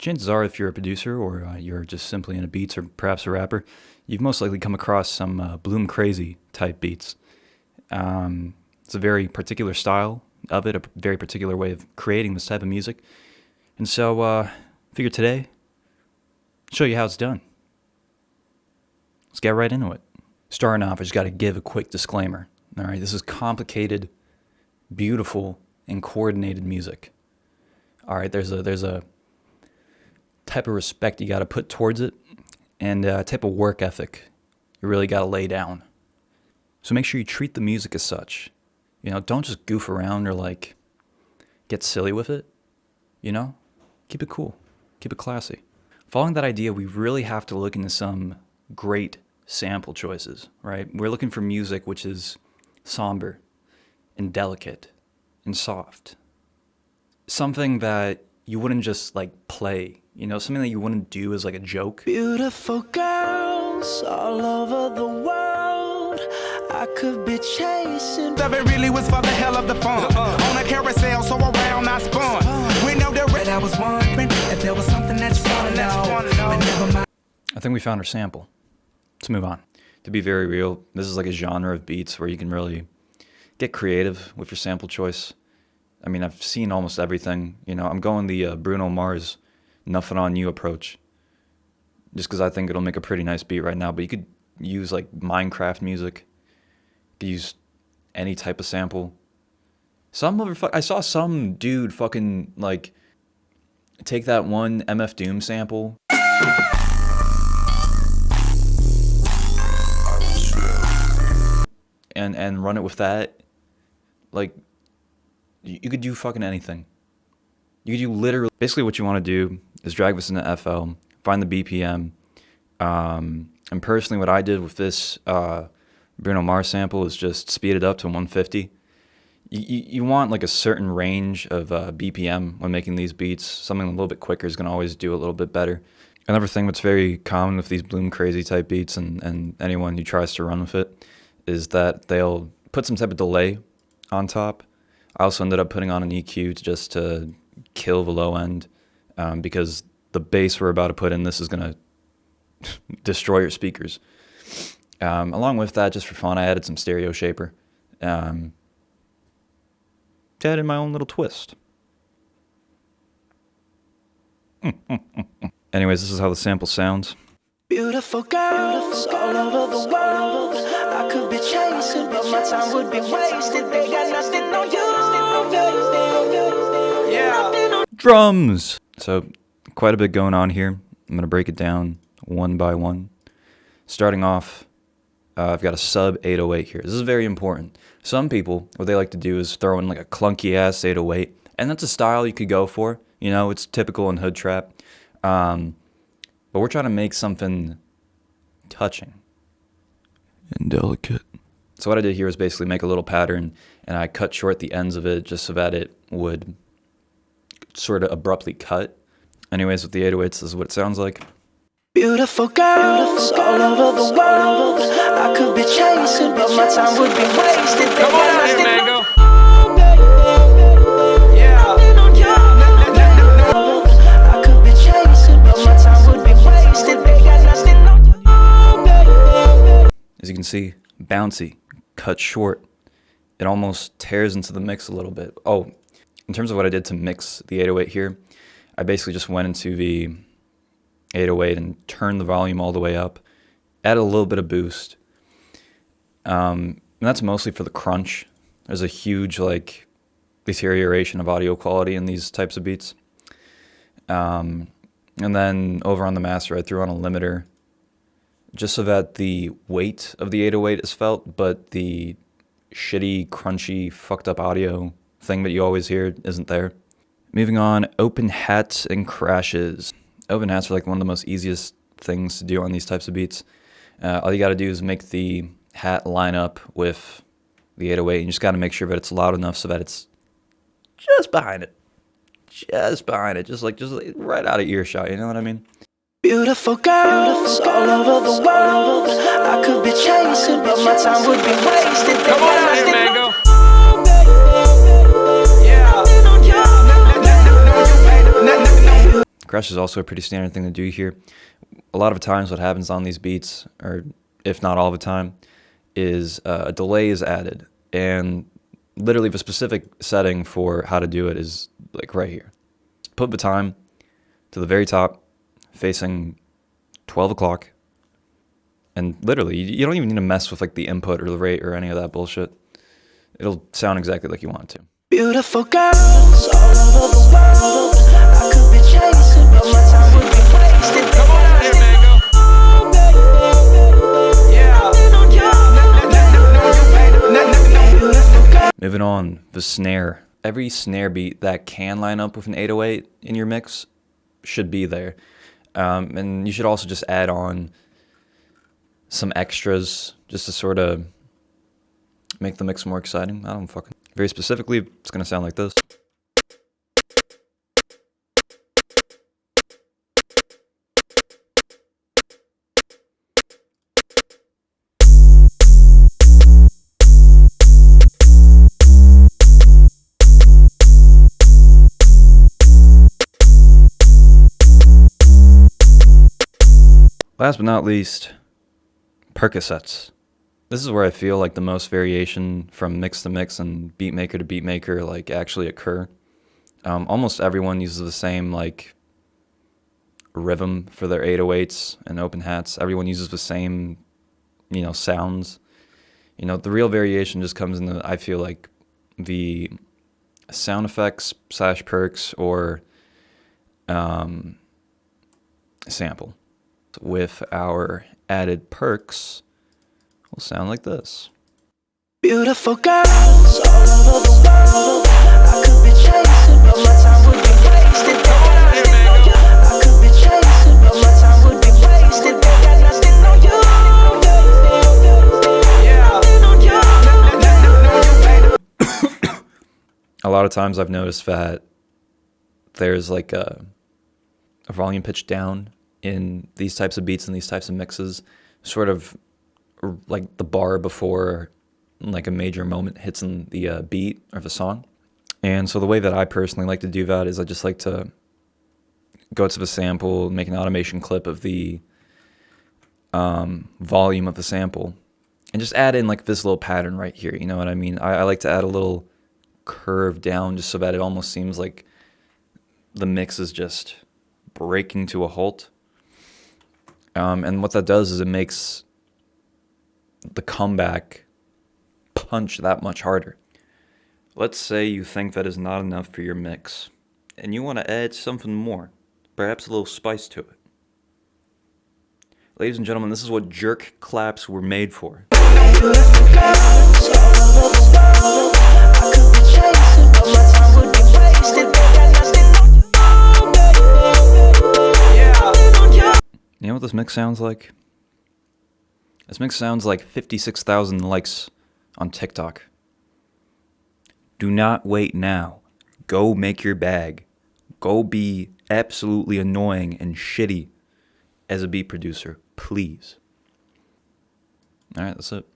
Chances are, if you're a producer or you're just simply into beats or perhaps a rapper, you've most likely come across some bloomcrzy type beats. It's a very particular style of it, a very particular way of creating this type of music. And so, I figured today, show you how it's done. Let's get right into it. Starting off, I just got to give a quick disclaimer. All right, this is complicated, beautiful, and coordinated music. All right, there's a type of respect you got to put towards it, and a type of work ethic you really got to lay down. So make sure you treat the music as such. You know, don't just goof around or like get silly with it. You know, keep it cool, keep it classy. Following that idea, we really have to look into some great sample choices, right? We're looking for music which is somber and delicate and soft. Something that you wouldn't just like play, you know, something that you wouldn't do as like a joke. Beautiful girls all over the world, I could be chasing. It really was for the hell of the fun. On a carousel, so around I spun. We know the red, I was wondering if there was something that you wanna know. But never mind. I think we found our sample. Let's move on. To be very real, this is like a genre of beats where you can really get creative with your sample choice. I mean, I've seen almost everything. You know, I'm going the Bruno Mars "Nothing on You" approach, just because I think it'll make a pretty nice beat right now. But you could use like Minecraft music. You could use any type of sample. I saw some dude fucking like take that one MF Doom sample and run it with that. Like, you could do fucking anything. You could do literally, basically what you want to do is drag this into FL, find the BPM, and personally what I did with this Bruno Mars sample is just speed it up to 150. You want like a certain range of BPM when making these beats. Something a little bit quicker is going to always do a little bit better. Another thing that's very common with these bloomcrzy type beats and anyone who tries to run with it is that they'll put some type of delay on top. I also ended up putting on an EQ just to kill the low end because the bass we're about to put in this is going to destroy your speakers. Along with that, just for fun, I added some stereo shaper. To add in my own little twist. Anyways, this is how the sample sounds. Beautiful girls all over the world, I could be chasing, but my time would be wasted. They got nothing on you. Yeah. Drums! So, quite a bit going on here. I'm going to break it down one by one. Starting off, I've got a sub 808 here. This is very important. Some people, what they like to do is throw in like a clunky ass 808, and that's a style you could go for. You know, it's typical in hood trap. But we're trying to make something touching and delicate. So what I did here was basically make a little pattern, and I cut short the ends of it just so that it would sort of abruptly cut. Anyways, with the 808s, this is what it sounds like. Beautiful girls all over the world, I could be chasing, but my time would be wasted. Come on out here, man, go. Yeah. I could be chasing, but my time would be wasted. As you can see, bouncy, cut short. It almost tears into the mix a little bit. Oh, in terms of what I did to mix the 808 here, I basically just went into the 808 and turned the volume all the way up, added a little bit of boost. And that's mostly for the crunch. There's a huge like deterioration of audio quality in these types of beats. And then over on the master, I threw on a limiter just so that the weight of the 808 is felt, but the shitty, crunchy, fucked up audio thing that you always hear isn't there. Moving on, open hats and crashes. Open hats are like one of the most easiest things to do on these types of beats. All you got to do is make the hat line up with the 808. You just got to make sure that it's loud enough so that it's just behind it. Just behind it. Just like right out of earshot, you know what I mean? Beautiful girls all over the world, I could be chasing, but my time would be wasted. Come on out here, man, go. Yeah. Crush is also a pretty standard thing to do here. A lot of times what happens on these beats, or if not all the time, is a delay is added. And literally the specific setting for how to do it is like right here. Put the time to the very top, facing 12 o'clock. And literally, you don't even need to mess with like the input or the rate or any of that bullshit. It'll sound exactly like you want it to. Beautiful girls all over the world. I could be chasing, but my time would be wasted. Come on out here, man, go. Yeah. Moving on, the snare. Every snare beat that can line up with an 808 in your mix should be there. And you should also just add on some extras just to sort of make the mix more exciting. I don't fucking... Very specifically, it's going to sound like this. Last but not least, percussions. This is where I feel like the most variation from mix to mix and beat maker to beat maker like actually occur. Almost everyone uses the same like rhythm for their 808s and open hats. Everyone uses the same, sounds. The real variation just comes in the, I feel like, the sound effects / percs or sample. With our added percs, will sound like this. Beautiful girls all over the world. I could be chasing, but my time would be wasted. I could be chasing, but my time would be wasted. They got nothing on you. A lot of times I've noticed that there's like a volume pitch down in these types of beats and these types of mixes, sort of like the bar before like a major moment hits in the beat or the song. And so the way that I personally like to do that is I just like to go to the sample, make an automation clip of the volume of the sample, and just add in like this little pattern right here. You know what I mean? I like to add a little curve down just so that it almost seems like the mix is just breaking to a halt. And what that does is it makes the comeback punch that much harder. Let's say you think that is not enough for your mix, and you want to add something more, perhaps a little spice to it. Ladies and gentlemen, this is what jerk claps were made for. You know what this mix sounds like? This mix sounds like 56,000 likes on TikTok. Do not wait now. Go make your bag. Go be absolutely annoying and shitty as a beat producer, please. All right, that's it.